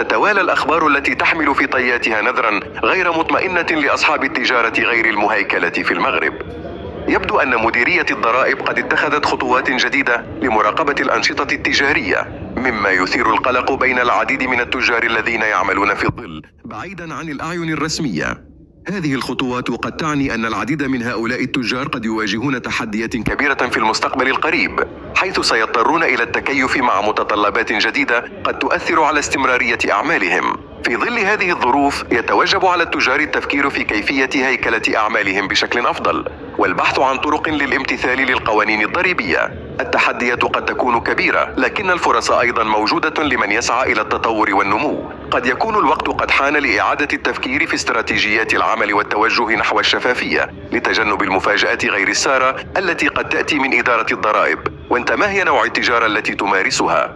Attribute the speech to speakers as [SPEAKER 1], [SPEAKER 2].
[SPEAKER 1] تتوالى الأخبار التي تحمل في طياتها نذرا غير مطمئنة لأصحاب التجارة غير المهيكلة في المغرب. يبدو أن مديرية الضرائب قد اتخذت خطوات جديدة لمراقبة الأنشطة التجارية، مما يثير القلق بين العديد من التجار الذين يعملون في الظل بعيدا عن الأعين الرسمية. هذه الخطوات قد تعني أن العديد من هؤلاء التجار قد يواجهون تحديات كبيرة في المستقبل القريب، حيث سيضطرون إلى التكيف مع متطلبات جديدة قد تؤثر على استمرارية أعمالهم. في ظل هذه الظروف يتوجب على التجار التفكير في كيفية هيكلة أعمالهم بشكل أفضل، والبحث عن طرق للامتثال للقوانين الضريبية. التحديات قد تكون كبيرة، لكن الفرص أيضا موجودة لمن يسعى إلى التطور والنمو. قد يكون الوقت قد حان لإعادة التفكير في استراتيجيات العمل والتوجه نحو الشفافية لتجنب المفاجآت غير السارة التي قد تأتي من إدارة الضرائب. وانت، ما هي نوع التجارة التي تمارسها؟